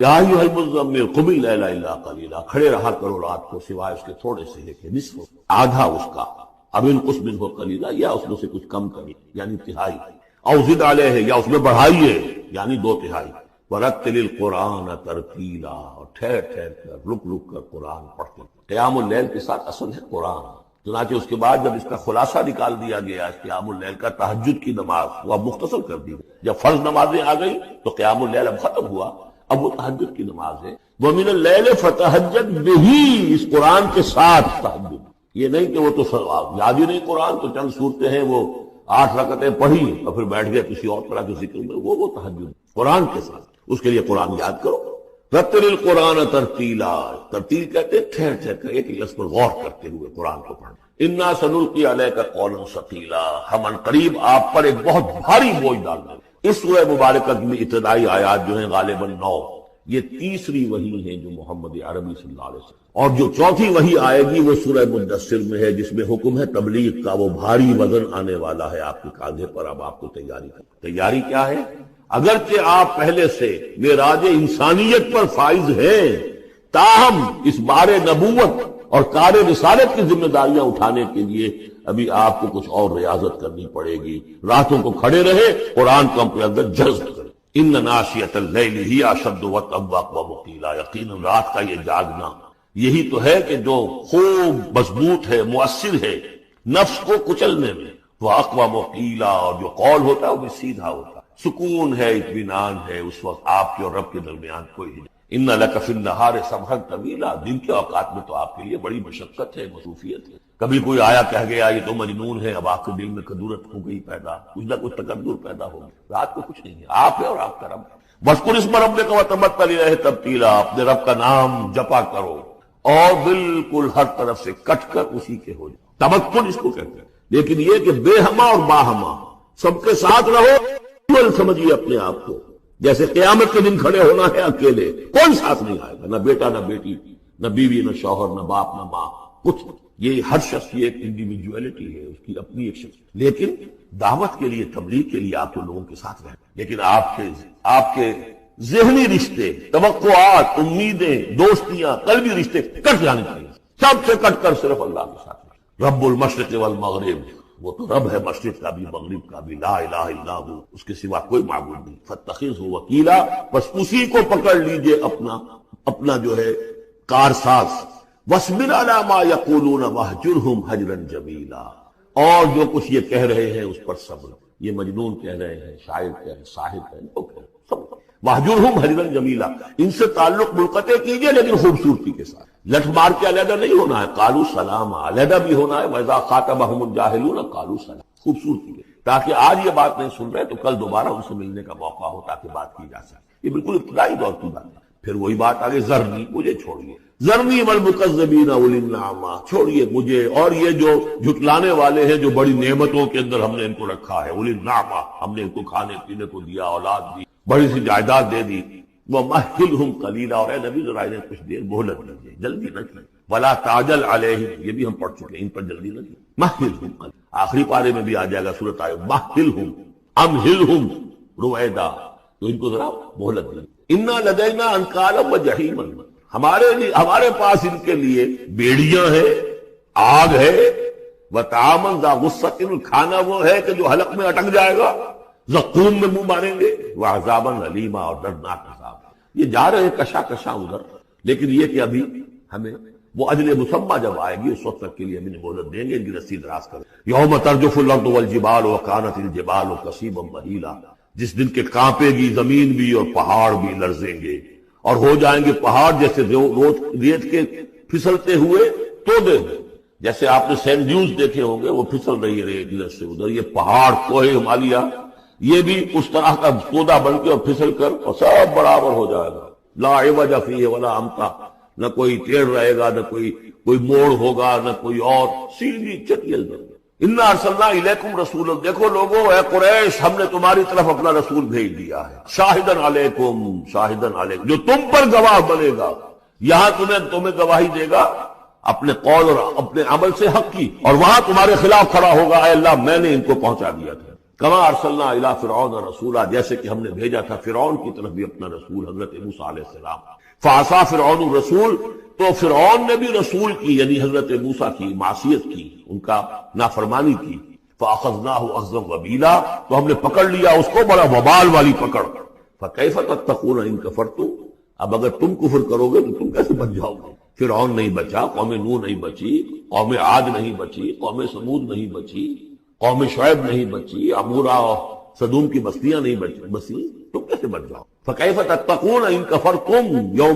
یا ایھا المزمل قم اللیل الا قلیلا، کھڑے رہا کرو رات کو سوائے اس کے تھوڑے سے کہ نصف آدھا اس کا، اب انقص منہ قلیلا، یا اس میں سے کچھ کم کری یعنی تہائی، او زد علیہ یا اس میں بڑھائیے یعنی دو تہائی، ورتل القرآن ترتیلا، اور ٹھہر ٹھہر کر رک رک کر قرآن پڑھتے۔ قیام اللیل کے ساتھ اصل ہے قرآن، چنانچہ اس کے بعد جب اس کا خلاصہ نکال دیا گیا اس قیام اللیل کا، تہجد کی نماز وہ اب مختصر کر دی گئی، جب فرض نمازیں آ گئی تو قیام اللیل اب ختم ہوا، اب وہ تہجد کی نماز ہے۔ وَمِنَ اللَّيْلِ فَتَہجد بِهِ، اس قرآن کے ساتھ تہجد، یہ نہیں کہ وہ تو یاد ہی نہیں قرآن تو چند صورتیں ہیں وہ 8 رکعتیں پڑھی اور پھر بیٹھ گئے کسی اور طرح کے ذکر میں، وہ تہجد قرآن کے ساتھ، اس کے لیے قرآن یاد کرو۔ رتل القرآن ترتیلا، ترتیل کہتے ہیں ٹھہر ٹھہر کر ایک لفظ پر غور کرتے ہوئے قرآن کو پڑھنا۔ انا سنلقی علیک قولا ثقیلا، ہم ان قریب آپ پر ایک بہت بھاری بوجھ ڈال دیں۔ اس سورہ مبارکہ کی ابتدائی آیات جو ہیں غالباً 9، یہ تیسری وحی ہے جو محمد عربی صلی اللہ علیہ وسلم، اور جو چوتھی وحی آئے گی وہ سورہ مدثر میں ہے، جس میں حکم ہے تبلیغ کا، وہ بھاری وزن آنے والا ہے آپ کے کاندھے پر، اب آپ کو تیاری کریں۔ تیاری کیا ہے؟ اگرچہ آپ پہلے سے معراج انسانیت پر فائز ہیں، تاہم اس بار نبوت اور کار رسالت کی ذمہ داریاں اٹھانے کے لیے ابھی آپ کو کچھ اور ریاضت کرنی پڑے گی۔ راتوں کو کھڑے رہے، قرآن کو اپنے اندر جذب کریں۔ ان ناشئۃ اللیل ہی اشد وطئا واقوم قیلا، یقیناً رات کا یہ جاگنا یہی تو ہے کہ جو خوب مضبوط ہے، مؤثر ہے نفس کو کچلنے میں، واقوم قیلا، اور جو قول ہوتا ہے وہ بھی سیدھا ہوتا ہے، سکون ہے، اطمینان ہے، اس وقت آپ کے اور رب کے درمیان کوئی نہیں۔ ان لک فی النہار سبحا طویلا، دن کے اوقات میں تو آپ کے لیے بڑی مشقت ہے، مصروفیت ہے۔ کبھی کوئی آیا کہہ گیا یہ تو مجنون ہے، اب آپ کے دل میں کدورت ہو گئی پیدا، کچھ نہ کچھ تکبر پیدا ہو گیا۔ رات کو کچھ نہیں ہے، آپ ہے اور آپ کا رب ہے۔ واذکر اسم ربک وتبتل الیہ تبتیلا، اپنے رب کا نام جپا کرو اور بالکل ہر طرف سے کٹ کر اسی کے ہو جائے، تبتل اس کو کہتے ہیں۔ لیکن یہ کہ بے ہما اور باہما سب کے ساتھ رہو، سمجھیے اپنے آپ کو جیسے قیامت کے دن کھڑے ہونا ہے اکیلے، کوئی ساتھ نہیں آئے گا، نہ بیٹا نہ بیٹی، نہ بیوی نہ شوہر، نہ باپ نہ ماں، کچھ۔ یہ ہر شخص کی ایک انڈیویجویلٹی ہے، اس کی اپنی ایک شخص، لیکن دعوت کے لیے، تبلیغ کے لیے آپ تو لوگوں کے ساتھ رہیں، لیکن آپ کے ذہنی رشتے، توقعات، امیدیں، دوستیاں، قلبی رشتے کٹ جانے چاہیے، سب سے کٹ کر صرف اللہ کے ساتھ رہیں۔ رب المشرق والمغرب، وہ تو رب ہے مشرق کا بھی مغرب کا بھی، لا الہ الا ہو، اس کے سوا کوئی معبود نہیں، فاتخذہ وکیلا، بس اسی کو پکڑ لیجئے اپنا جو ہے کارساز۔ واصبر علی ما یقولون واہجرہم ہجرا جمیلا، اور جو کچھ یہ کہہ رہے ہیں اس پر صبر، یہ مجنون کہہ رہے ہیں، شاعر کہہ رہے ہیں، ساحر کہہ رہے ہیں، صبر۔ واہجرہم ہجرا جمیلا، ان سے تعلق منقطع کیجئے لیکن خوبصورتی کے ساتھ، لٹھ مار کے علیحدہ نہیں ہونا ہے، قالوا سلاما، علیحدہ بھی ہونا ہے، وَإِذَا خَاطَبَهُمُ الْجَاهِلُونَ قَالُوا سَلَامًا، خوبصورتی ہے، تاکہ آج یہ بات نہیں سن رہے تو کل دوبارہ ان سے ملنے کا موقع ہو، تاکہ بات کی جا سکے۔ یہ بالکل ابتدائی دور کی بات ہے۔ پھر وہی بات آگے، ذرنی، مجھے چھوڑیے، ذرنی والمکذبین اولی النعمہ، چھوڑیے مجھے اور یہ جو جھٹلانے والے ہیں، جو بڑی نعمتوں کے اندر ہم نے ان کو رکھا ہے، اولی النعمہ، ہم نے ان کو کھانے پینے کو دیا، اولاد دی، بڑی سی جائیداد دے دی، وَمَهِّلْهُمْ قَلِيلًا، اور اے نبی ذرا انہیں کچھ دیر مہلت دیجیے، جلدی نہ کیجیے، وَلَا تَعْجَلْ عَلَيْهِمْ، یہ بھی ہم پڑھ چکے ہیں، ان پر جلدی نہ کیجیے، مَهِّلْهُمْ قَلِيلًا، آخری پارے میں بھی آ جائے گا سورۃ آیہ، مَهِّلْهُمْ أَمْهِلْهُمْ رُوَیدًا، تو ان کو ذرا مہلت دیجیے۔ إِنَّا لَدَيْنَا أَنْكَالًا وَجَحِيمًا، ہمارے پاس ان کے لیے بیڑیاں ہیں، آگ ہے، وَطَعَامًا ذَا غُصَّةٍ، کھانا وہ ہے کہ جو حلق میں اٹک جائے گا، زقوم میں منہ ماریں گے، وَعَذَابًا أَلِيمًا، اور دردناک عذاب۔ یہ جا رہے ہیں کشا کشا ادھر، لیکن یہ کہ ابھی ہمیں وہ اجل مسمى جب آئے گی اس وقت تک کے لیے ہمیں مہلت دیں گے، ان کی رسی دراز کریں۔ یوم ترجف الارض والجبال وکانت الجبال کثیبا مہیلا، جس دن کے کانپے گی زمین بھی اور پہاڑ بھی لرزیں گے، اور ہو جائیں گے پہاڑ جیسے ریت کے پھسلتے ہوئے تودے، جیسے آپ نے سینڈ ڈیوز دیکھے ہوں گے، وہ پھسل رہی ہے ریت ادھر سے ادھر، یہ پہاڑ کوہ ہمالیہ یہ بھی اس طرح کا تودا بن کے اور پھسل کر اور سب برابر ہو جائے گا، لا عوج فیہ ولا امتا، نہ کوئی ٹیڑھ رہے گا، نہ کوئی موڑ ہوگا، نہ کوئی اور، سیدھی چٹیل بن گئی۔ انا ارسلنا الیکم رسولا، دیکھو لوگو اے قریش، ہم نے تمہاری طرف اپنا رسول بھیج دیا ہے، شاہدن علیکم، شاہدن علیکم، جو تم پر گواہ بنے گا، یہاں تمہیں گواہی دے گا اپنے قول اور اپنے عمل سے حق کی، اور وہاں تمہارے خلاف کھڑا ہوگا، اے اللہ میں نے ان کو پہنچا دیا تھا۔ کما ارسلنا الی فرعون رسولا، جیسے کہ ہم نے بھیجا تھا فرعون کی طرف بھی اپنا رسول حضرت موسیٰ علیہ السلام. فعصا فرعون الرسول، تو فرعون نے بھی رسول کی یعنی حضرت موسیٰ کی معصیت کی، ان کا نافرمانی کی. فاخذناہ اخذا وبیلا، تو ہم نے پکڑ لیا اس کو بڑا وبال والی پکڑ. فکیف تتقون ان کفرتم، اب اگر تم کفر کرو گے تو تم کیسے بچ جاؤ گے؟ فرعون نہیں بچا، قوم نوح نہیں بچی، قوم عاد نہیں بچی، قوم سمود نہیں بچی، قوم شعیب نہیں بچی، عمورہ اور صدوم کی بستیاں نہیں بچی، تم کیسے بچ جاؤ؟ فکیف تتقون ان کفرتم یوم